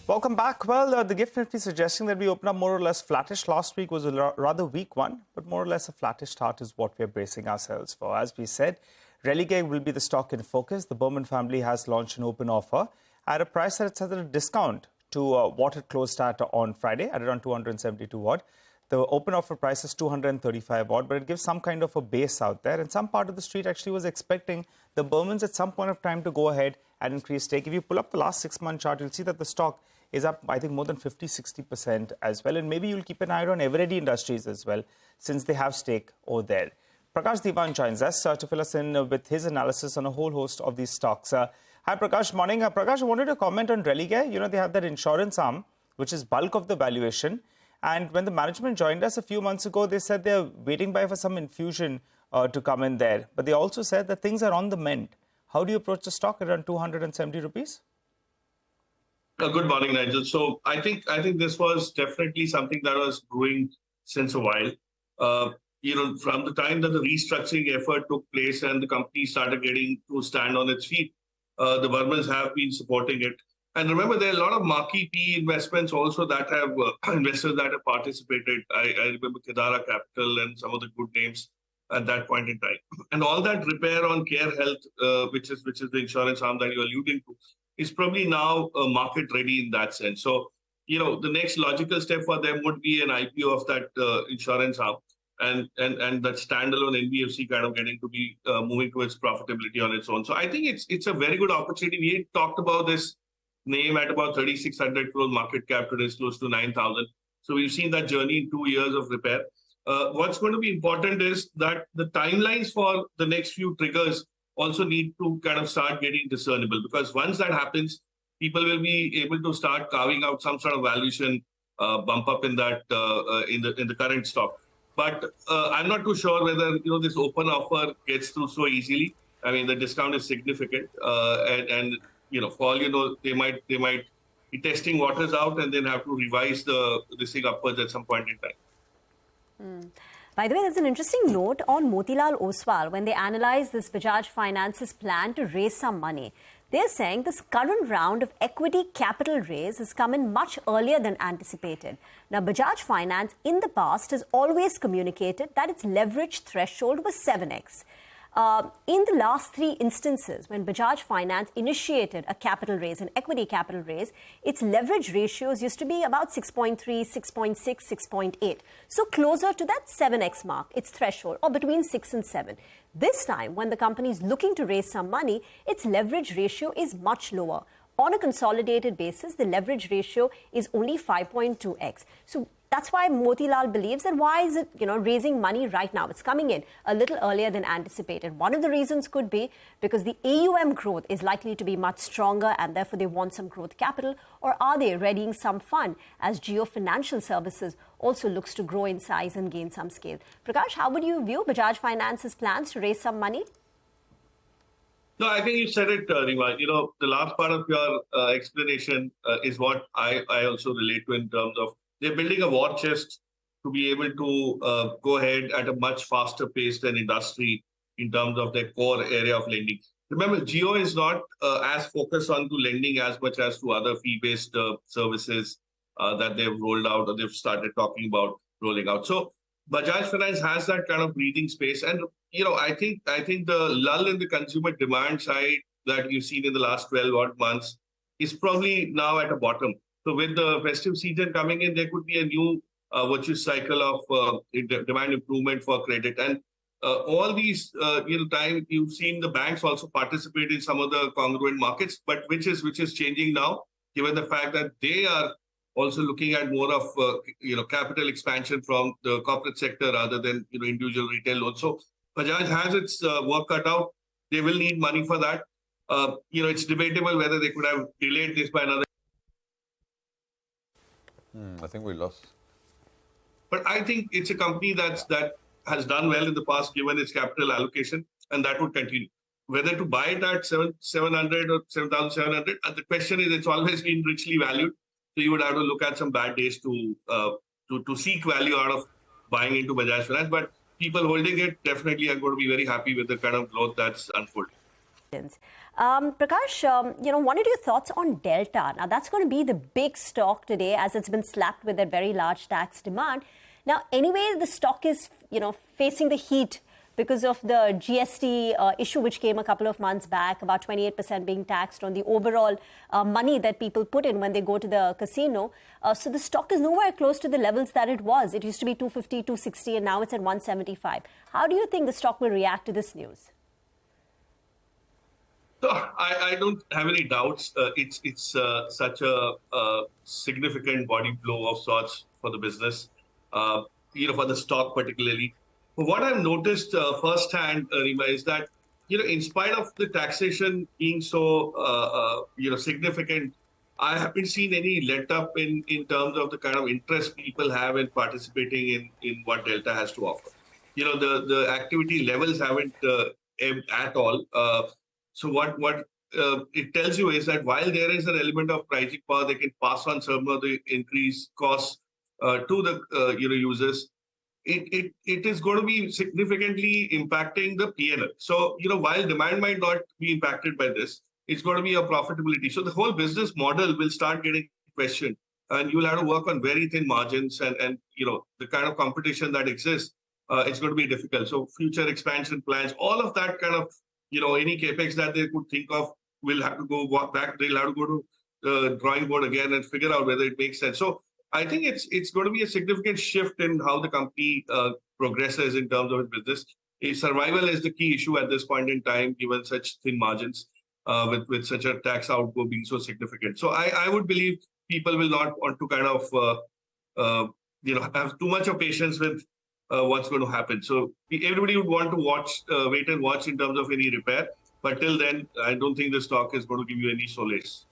Welcome back. Well, the gift nifty suggesting that we open up more or less flattish. Last week was a rather weak one, but more or less a flattish start is what we're bracing ourselves for. As we said, Religare will be the stock in focus. The Berman family has launched an open offer at a price that's at a discount to what it closed at on Friday, at around 272 odd. The open offer price is 235 odd, but it gives some kind of a base out there. And some part of the street actually was expecting the Bermans at some point of time to go ahead and increase stake. If you pull up the last 6-month chart, you'll see that the stock is up, I think, more than 50-60% as well. And maybe you'll keep an eye on Eveready Industries as well, since they have stake over there. Prakash Diwan joins us to fill us in with his analysis on a whole host of these stocks. Hi, Prakash. Morning. Prakash, I wanted to comment on Religare. You know, they have that insurance arm, which is bulk of the valuation. And when the management joined us a few months ago, they said they're waiting for some infusion to come in there. But they also said that things are on the mend. How do you approach the stock at around 270 rupees? Good morning, Nigel. So I think this was definitely something that was brewing since a while. From the time that the restructuring effort took place and the company started getting to stand on its feet, the Burmans have been supporting it. And remember, there are a lot of marquee PE investments also that have investors that have participated. I remember Kedara Capital and some of the good names at that point in time. And all that repair on Care Health, which is the insurance arm that you're alluding to, is probably now market ready in that sense. So, the next logical step for them would be an IPO of that insurance arm and that standalone NBFC kind of getting to be moving towards profitability on its own. So I think it's a very good opportunity. We talked about this name at about 3,600 crore market cap. Today is close to 9,000. So we've seen that journey in 2 years of repair. What's going to be important is that the timelines for the next few triggers also need to kind of start getting discernible, because once that happens, people will be able to start carving out some sort of valuation bump up in that in the current stock. But I'm not too sure whether this open offer gets through so easily. I mean, the discount is significant, and for all they might be testing waters out and then have to revise this thing upwards at some point in time. By the way, there's an interesting note on Motilal Oswal when they analyze this Bajaj Finance's plan to raise some money. They're saying this current round of equity capital raise has come in much earlier than anticipated. Now, Bajaj Finance in the past has always communicated that its leverage threshold was 7x. In the last 3 instances, when Bajaj Finance initiated a capital raise, an equity capital raise, its leverage ratios used to be about 6.3, 6.6, 6.8. So closer to that 7x mark, its threshold, or between 6 and 7. This time, when the company is looking to raise some money, its leverage ratio is much lower. On a consolidated basis, the leverage ratio is only 5.2x. So that's why Motilal believes that why is it, raising money right now? It's coming in a little earlier than anticipated. One of the reasons could be because the AUM growth is likely to be much stronger and therefore they want some growth capital. Or are they readying some fund as Jio Financial Services also looks to grow in size and gain some scale? Prakash, how would you view Bajaj Finance's plans to raise some money? No, I think you said it, Rima. The last part of your explanation is what I also relate to in terms of they're building a war chest to be able to go ahead at a much faster pace than industry in terms of their core area of lending. Remember, Jio is not as focused on to lending as much as to other fee-based services that they've rolled out or they've started talking about rolling out. So Bajaj Finance has that kind of breathing space. And, I think the lull in the consumer demand side that you've seen in the last 12 odd months is probably now at a bottom. So with the festive season coming in, there could be a new virtuous cycle of demand improvement for credit. And all these, time you've seen the banks also participate in some of the congruent markets, but which is changing now, given the fact that they are also looking at more of, capital expansion from the corporate sector rather than, individual retail loans. So Bajaj has its work cut out. They will need money for that. It's debatable whether they could have delayed this by another. I think we lost. But I think it's a company that has done well in the past, given its capital allocation, and that would continue. Whether to buy it at 700 or 7,700, the question is it's always been richly valued. So you would have to look at some bad days to seek value out of buying into Bajaj Finance. But people holding it definitely are going to be very happy with the kind of growth that's unfolding. Prakash, wanted your thoughts on Delta. Now, that's going to be the big stock today as it's been slapped with that very large tax demand. Now, anyway, the stock is, facing the heat because of the GST issue which came a couple of months back, about 28% being taxed on the overall money that people put in when they go to the casino. So the stock is nowhere close to the levels that it was. It used to be 250, 260, and now it's at 175. How do you think the stock will react to this news? So I don't have any doubts. It's such a significant body blow of sorts for the business, for the stock particularly. But what I've noticed firsthand, Rima, is that in spite of the taxation being so significant, I haven't seen any let up in terms of the kind of interest people have in participating in what Delta has to offer. The activity levels haven't ebbed at all. So what it tells you is that while there is an element of pricing power, they can pass on some of the increased costs to the users. It is going to be significantly impacting the P&L. So while demand might not be impacted by this, it's going to be a profitability. So the whole business model will start getting questioned, and you'll have to work on very thin margins and the kind of competition that exists. It's going to be difficult. So future expansion plans, all of that kind of any capex that they could think of will have to go back. They'll have to go to the drawing board again and figure out whether it makes sense. So I think it's going to be a significant shift in how the company progresses in terms of its business. Survival is the key issue at this point in time, given such thin margins, with such a tax outgo being so significant. So I would believe people will not want to kind of have too much of patience with what's going to happen. So everybody would want to wait and watch in terms of any repair. But till then, I don't think the stock is going to give you any solace.